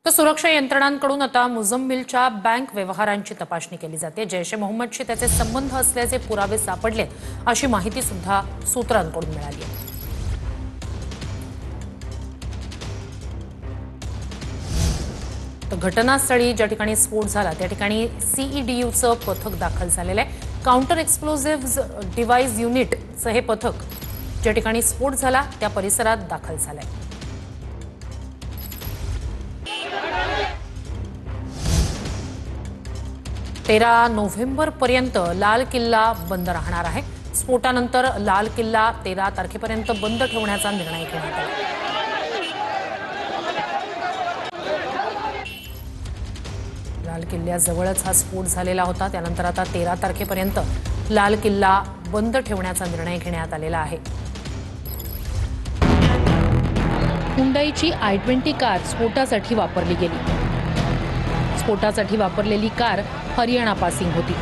तर सुरक्षा यंत्रणांकडून आता मुझम्मिलच्या बँक व्यवहारांची तपासणी केली जाते। जैश ए मोहम्मदशी त्याचे संबंध असल्याचे पुरावे सापडले अशी माहिती सुद्धा सूत्रांकडून मिळाली आहे। तर घटनास्थळी ज्या ठिकाणी स्फोट झाला त्या ठिकाणी सीईडीयूचं पथक दाखल झालेलं आहे। काउंटर एक्सप्लोजिव्ह डिव्हाइस युनिटचं हे पथक ज्या ठिकाणी स्फोट झाला त्या परिसरात दाखल झालंय। 13 नोव्हेंबरपर्यंत लाल किल्ला बंद राहणार आहे। स्फोटानंतर लाल किल्ला 13 तारखेपर्यंत बंद ठेवण्याचा निर्णय घेण्यात आला। लाल किल्ल्याजवळच हा स्फोट झालेला होता। त्यानंतर आता 13 तारखेपर्यंत लाल किल्ला बंद ठेवण्याचा निर्णय घेण्यात आलेला आहे। हुंडाईची i20 कार स्फोटासाठी वापरली गेली। स्फोटासाठी वापरलेली कार हरियाणा पासिंग होती।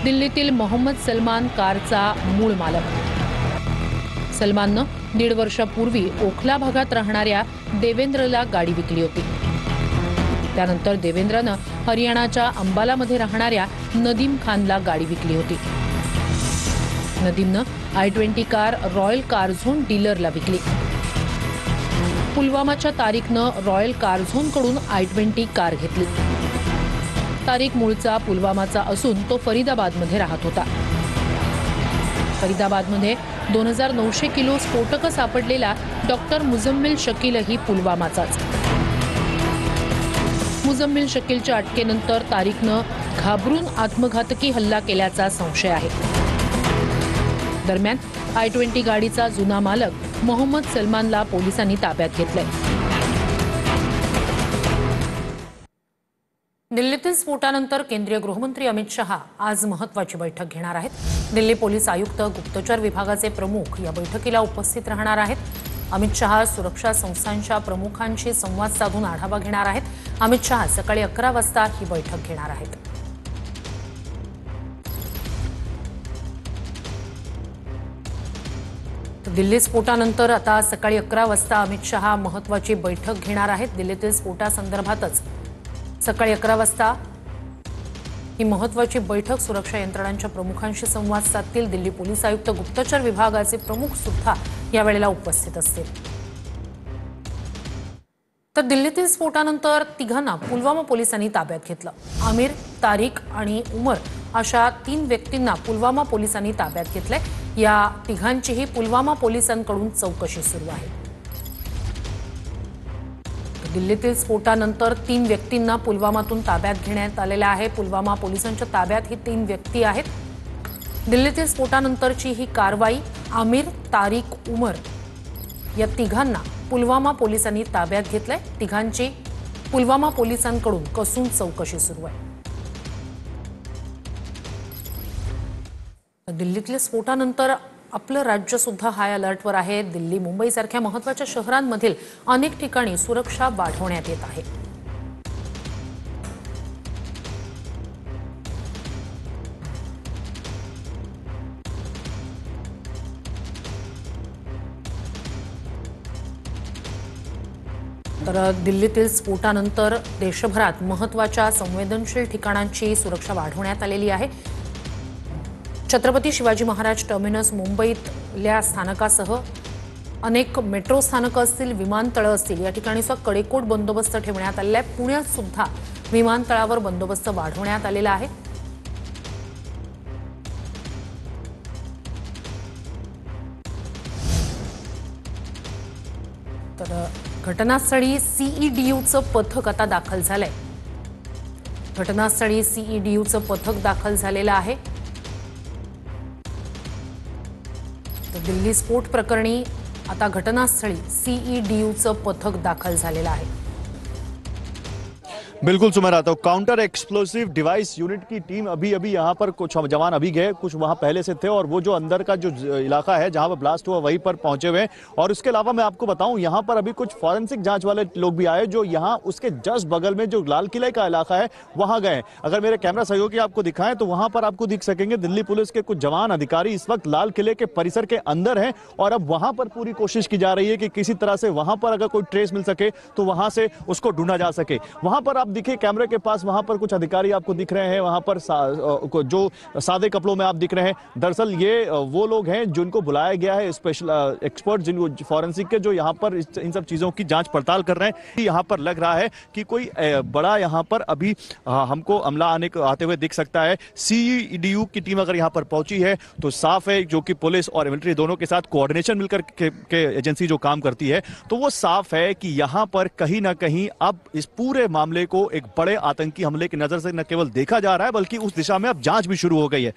दिल्लीतील मोहम्मद सलमान कारचा मूळ मालक। सलमाननं 1.5 वर्षापूर्वी ओखला भागात राहणाऱ्या देवेंद्रला गाडी विकली होती। त्यानंतर देवेंद्रनं हरियाणाच्या अंबालामध्ये राहणाऱ्या नदीम खानला गाडी विकली होती। नदीमनं i20 car Royal Car zone डीलरला विकली। पुलवामाच्या तारिकनं रॉयल कार झोनकडून i20 कार घेतली। तारिक मूळचा पुलवामाचा असून तो फरीदाबादमध्ये राहत होता। फरीदाबादमध्ये 2900 किलो स्फोटकं सापडलेला डॉक्टर मुझम्मिल शकीलही पुलवामाचाच। मुझम्मिल शकीलच्या अटकेनंतर तारिकनं घाबरून आत्मघातकी हल्ला केल्याचा संशय आहे। दरम्यान i20 गाडीचा जुना मालक मोहम्मद सलमानला पोलिसांनी ताब्यात घेतलंय। दिल्लीतील स्फोटानंतर केंद्रीय गृहमंत्री अमित शहा आज महत्त्वाची बैठक घेणार आहेत। दिल्ली पोलीस आयुक्त गुप्तचर विभागाचे प्रमुख या बैठकीला उपस्थित राहणार आहेत। अमित शहा सुरक्षा संस्थांच्या प्रमुखांशी संवाद साधून आढावा घेणार आहेत। अमित शहा सकाळी 11 वाजता ही बैठक घेणार आहेत। दिल्ली स्फोटानंतर आता सकाळी 11 वाजता अमित शहा महत्त्वाची बैठक घेणार आहेत। दिल्लीतील स्फोटासंदर्भातच सकाळी 11 वाजता ही महत्त्वाची बैठक सुरक्षा यंत्रणांच्या प्रमुखांशी संवाद साधतील। दिल्ली पोलीस आयुक्त गुप्तचर विभागाचे प्रमुख सुद्धा या वेळेला उपस्थित असतील। तर दिल्लीतील स्फोटानंतर तिघांना पुलवामा पोलिसांनी ताब्यात घेतलं। आमिर, तारिक आणि उमर अशा 3 व्यक्तींना पुलवामा पोलिसांनी ताब्यात घेतलंय। या तिघांचीही पुलवामा पोलिसांकडून चौकशी सुरू आहे। दिल्लीतील स्फोटानंतर 3 व्यक्तींना पुलवामातून ताब्यात घेण्यात आलेलं आहे। पुलवामा पोलिसांच्या ताब्यात ही 3 व्यक्ती आहेत। दिल्लीतील स्फोटानंतरची ही कारवाई आमिर, तारिक, उमर या तिघांना पुलवामा पोलिसांनी ताब्यात घेतलंय। तिघांची पुलवामा पोलिसांकडून कसून चौकशी सुरू आहे। दिल्लीतल्या स्फोटानंतर आपलं राज्य सुद्धा हाय अलर्टवर आहे। दिल्ली, मुंबईसारख्या महत्त्वाच्या शहरांमधील अनेक ठिकाणी सुरक्षा वाढवण्यात येत आहे। तर दिल्लीतील स्फोटानंतर देशभरात महत्त्वाच्या संवेदनशील ठिकाणांची सुरक्षा वाढवण्यात आलेली आहे। छत्रपती शिवाजी महाराज टर्मिनस मुंबईतल्या स्थानकासह अनेक मेट्रो स्थानकं असतील, विमानतळं असतील, या ठिकाणी सुद्धा कडेकोट बंदोबस्त ठेवण्यात आलेला आहे। पुण्यात सुद्धा विमानतळावर बंदोबस्त वाढवण्यात आलेला आहे। तर घटनास्थळी सीईडीयूचं पथक आता दाखल झालंय। घटनास्थळी सीईडीयूचं पथक दाखल झालेलं आहे। दिल्ली स्फोट प्रकरणी आता घटनास्थळी सीईडीयूचं पथक दाखल झालेलं आहे। बिल्कुल सुमेर आता हूँ। काउंटर एक्सप्लोसिव डिवाइस यूनिट की टीम अभी अभी यहाँ पर, कुछ जवान अभी गए, कुछ वहाँ पहले से थे, और वो जो अंदर का जो इलाका है जहाँ पर ब्लास्ट हुआ वहीं पर पहुंचे हुए हैं। और उसके अलावा मैं आपको बताऊं, यहाँ पर अभी कुछ फॉरेंसिक जांच वाले लोग भी आए जो यहाँ उसके जस्ट बगल में जो लाल किले का इलाका है वहां गए। अगर मेरे कैमरा सहयोगी आपको दिखाएं तो वहां पर आपको दिख सकेंगे दिल्ली पुलिस के कुछ जवान अधिकारी इस वक्त लाल किले के परिसर के अंदर हैं, और अब वहां पर पूरी कोशिश की जा रही है कि किसी तरह से वहां पर अगर कोई ट्रेस मिल सके तो वहां से उसको ढूंढा जा सके। वहां पर आप दिखे कैमरे के पास, वहां पर कुछ अधिकारी आपको दिख रहे हैं, वहां पर जो सादे कपड़ों में आप दिख रहे हैं, दरअसल ये वो लोग हैं जिनको बुलाया गया है, स्पेशल एक्सपर्ट जिनको फॉरेंसिक के, जो यहाँ पर इन सब चीजों की जांच पड़ताल कर रहे हैं। यहाँ पर लग रहा है कि कोई बड़ा यहाँ पर अभी हमको अमला आते हुए दिख सकता है। CEDU की टीम अगर यहाँ पर पहुंची है तो साफ है, जो कि पुलिस और मिलिट्री दोनों के साथ कोऑर्डिनेशन मिलकर के एजेंसी जो काम करती है, तो वो साफ है कि यहाँ पर कहीं ना कहीं अब इस पूरे मामले को एक बड़े आतंकी हमले की नजर से न केवल देखा जा रहा है बल्कि उस दिशा में अब जांच भी शुरू हो गई है।